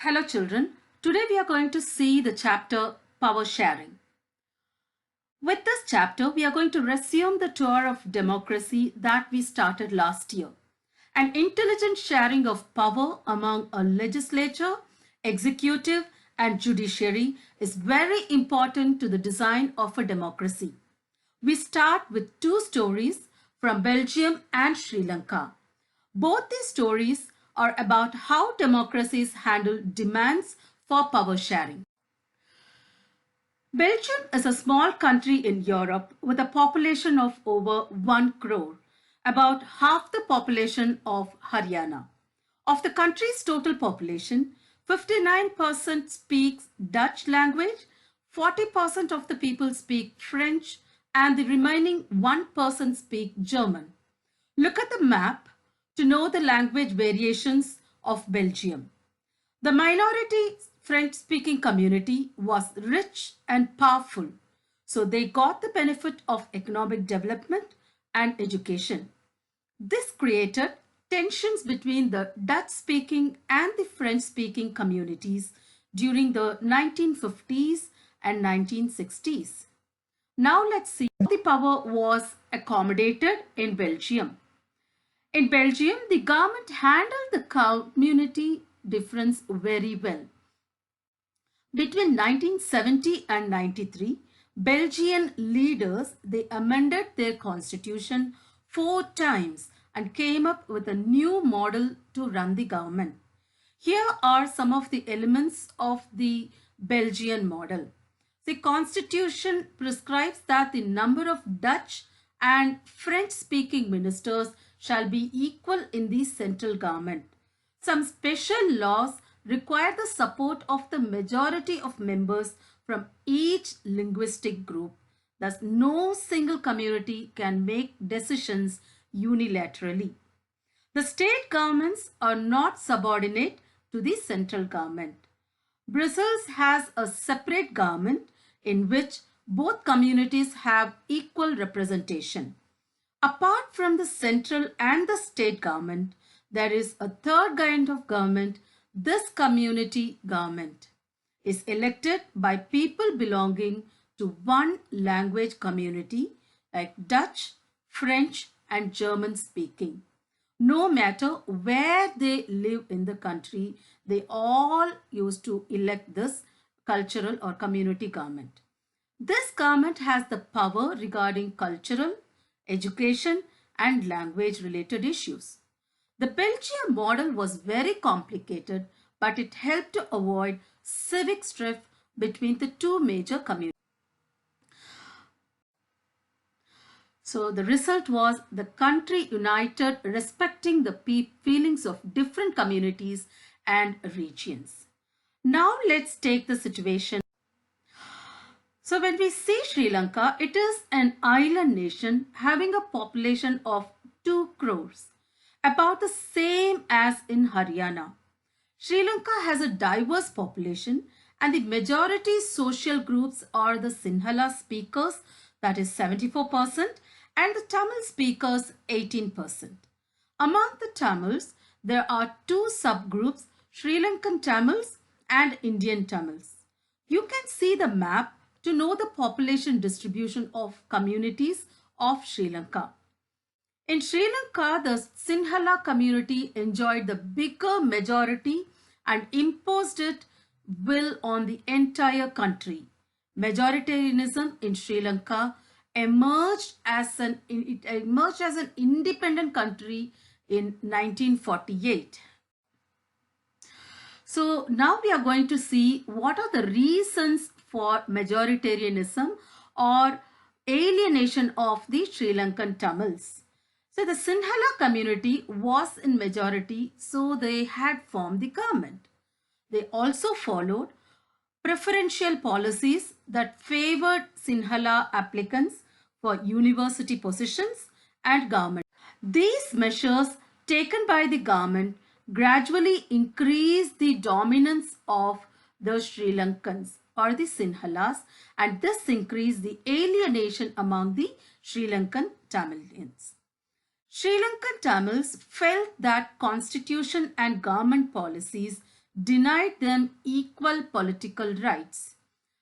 Hello children, today we are going to see the chapter Power Sharing. With this chapter, we are going to resume the tour of democracy that we started last year. An intelligent sharing of power among a legislature, executive and judiciary is very important to the design of a democracy. We start with two stories from Belgium and Sri Lanka. Both these stories are about how democracies handle demands for power sharing. Belgium is a small country in Europe with a population of over 1 crore, about half the population of Haryana. Of the country's total population, 59% speaks Dutch language, 40% of the people speak French, and the remaining 1% speak German. Look at the map to know the language variations of Belgium. The minority French-speaking community was rich and powerful, so they got the benefit of economic development and education. This created tensions between the Dutch-speaking and the French-speaking communities during the 1950s and 1960s. Now let's see how the power was accommodated in Belgium. In Belgium, the government handled the community difference very well. Between 1970 and 93, Belgian leaders, they amended their constitution 4 times and came up with a new model to run the government. Here are some of the elements of the Belgian model. The constitution prescribes that the number of Dutch and French-speaking ministers shall be equal in the central government. Some special laws require the support of the majority of members from each linguistic group. Thus, no single community can make decisions unilaterally. The state governments are not subordinate to the central government. Brussels has a separate government in which both communities have equal representation. Apart from the central and the state government, there is a third kind of government. This community government is elected by people belonging to one language community like Dutch, French and German speaking. No matter where they live in the country, they all used to elect this cultural or community government. This government has the power regarding cultural, education and language related issues. The Belgian model was very complicated, but it helped to avoid civic strife between the two major communities. So the result was the country united, respecting the feelings of different communities and regions. Now let's take the situation. So when we see Sri Lanka, it is an island nation having a population of 2 crores, about the same as in Haryana. Sri Lanka has a diverse population and the majority social groups are the Sinhala speakers, that is 74%, and the Tamil speakers 18%. Among the Tamils, there are two subgroups, Sri Lankan Tamils and Indian Tamils. You can see the map to know the population distribution of communities of Sri Lanka. In Sri Lanka, the Sinhala community enjoyed the bigger majority and imposed its will on the entire country. Majoritarianism in Sri Lanka emerged as an independent country in 1948. So now we are going to see what are the reasons for majoritarianism or alienation of the Sri Lankan Tamils. So the Sinhala community was in majority, so they had formed the government. They also followed preferential policies that favored Sinhala applicants for university positions and government. These measures taken by the government gradually increased the dominance of the Sri Lankans or the Sinhalas, and this increased the alienation among the Sri Lankan Tamilians. Sri Lankan Tamils felt that constitution and government policies denied them equal political rights.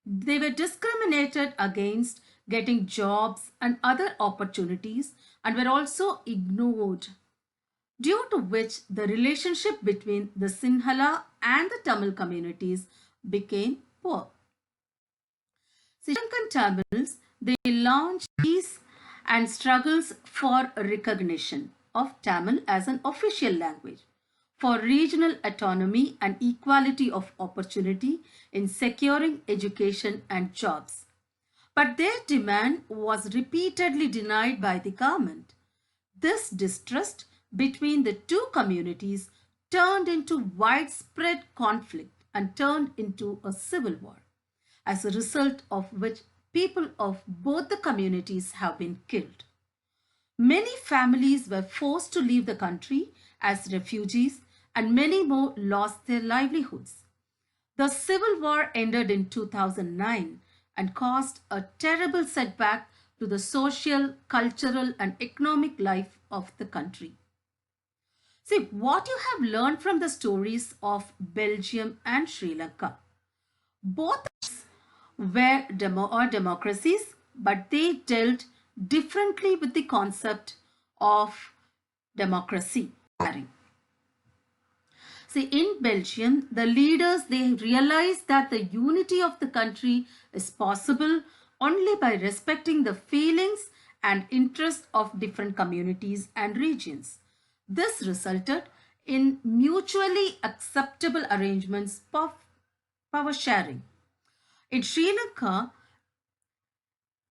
They were discriminated against getting jobs and other opportunities and were also ignored, due to which the relationship between the Sinhala and the Tamil communities became poor. Sri Lankan Tamils, they launched peace and struggles for recognition of Tamil as an official language, for regional autonomy and equality of opportunity in securing education and jobs. But their demand was repeatedly denied by the government. This distrust between the two communities turned into widespread conflict and turned into a civil war, as a result of which people of both the communities have been killed. Many families were forced to leave the country as refugees, and many more lost their livelihoods. The civil war ended in 2009 and caused a terrible setback to the social, cultural, and economic life of the country. See, what you have learned from the stories of Belgium and Sri Lanka. Both were democracies, but they dealt differently with the concept of democracy. See, in Belgium, the leaders, they realized that the unity of the country is possible only by respecting the feelings and interests of different communities and regions. This resulted in mutually acceptable arrangements of power sharing. In Sri Lanka,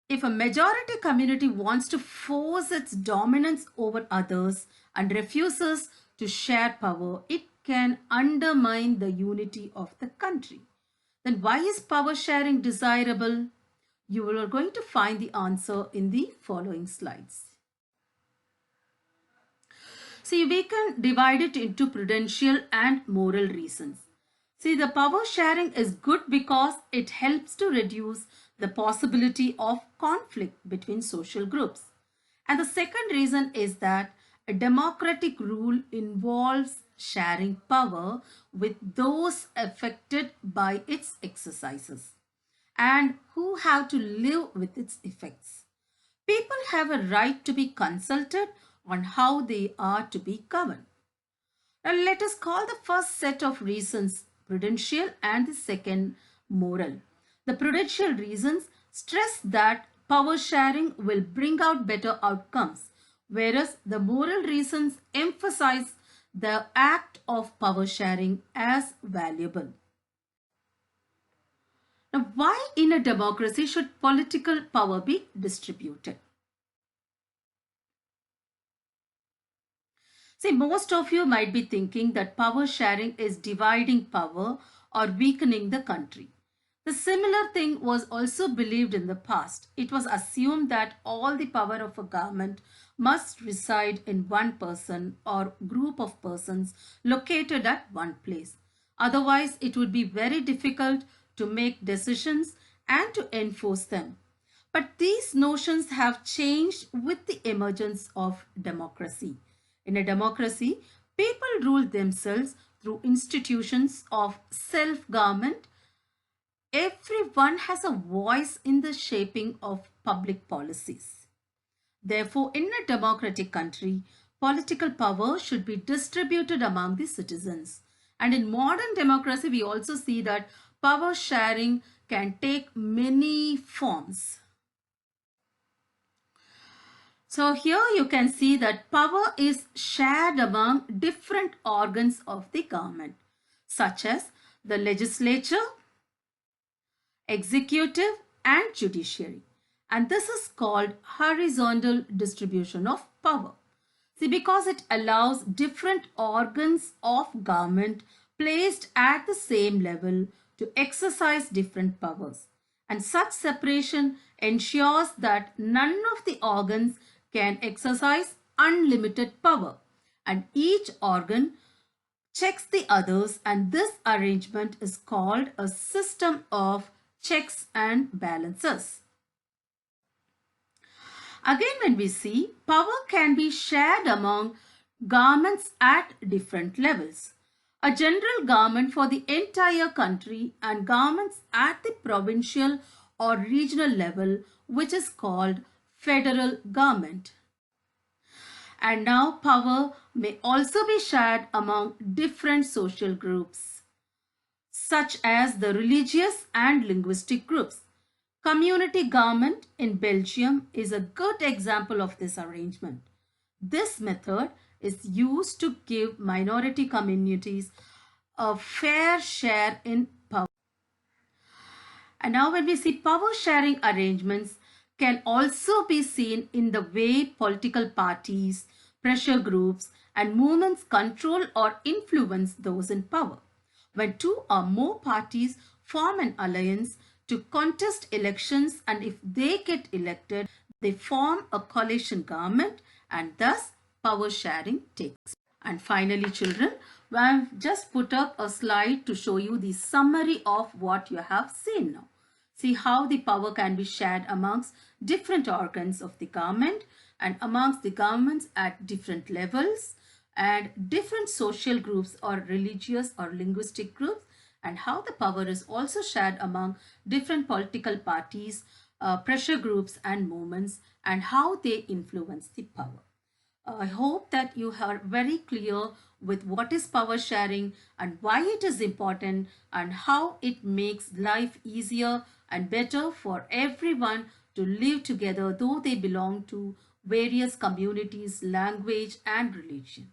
if a majority community wants to force its dominance over others and refuses to share power, it can undermine the unity of the country. Then why is power sharing desirable? You are going to find the answer in the following slides. See, we can divide it into prudential and moral reasons. See, the power sharing is good because it helps to reduce the possibility of conflict between social groups. And the second reason is that a democratic rule involves sharing power with those affected by its exercises and who have to live with its effects. People have a right to be consulted on how they are to be governed. Now, let us call the first set of reasons prudential and the second moral. The prudential reasons stress that power sharing will bring out better outcomes, whereas the moral reasons emphasize the act of power sharing as valuable. Now, why in a democracy should political power be distributed? See, most of you might be thinking that power sharing is dividing power or weakening the country. The similar thing was also believed in the past. It was assumed that all the power of a government must reside in one person or group of persons located at one place. Otherwise, it would be very difficult to make decisions and to enforce them. But these notions have changed with the emergence of democracy. In a democracy, people rule themselves through institutions of self-government. Everyone has a voice in the shaping of public policies. Therefore, in a democratic country, political power should be distributed among the citizens. And in modern democracy, we also see that power sharing can take many forms. So here you can see that power is shared among different organs of the government, such as the legislature, executive, and judiciary. And this is called horizontal distribution of power. See, because it allows different organs of government placed at the same level to exercise different powers. And such separation ensures that none of the organs can exercise unlimited power, and each organ checks the others, and this arrangement is called a system of checks and balances. Again, when we see power can be shared among governments at different levels. a general government for the entire country, and governments at the provincial or regional level, which is called federal government. And now power may also be shared among different social groups, such as the religious and linguistic groups. Community government in Belgium is a good example of this arrangement. This method is used to give minority communities a fair share in power. And now when we see power sharing arrangements can also be seen in the way political parties, pressure groups, and movements control or influence those in power. When two or more parties form an alliance to contest elections, and if they get elected, they form a coalition government, and thus power sharing takes. And finally, children, I've just put up a slide to show you the summary of what you have seen now. See how the power can be shared amongst different organs of the government and amongst the governments at different levels and different social groups or religious or linguistic groups, and how the power is also shared among different political parties, pressure groups and movements, and how they influence the power. I hope that you are very clear with what is power sharing and why it is important and how it makes life easier and better for everyone to live together, though they belong to various communities, language and religion.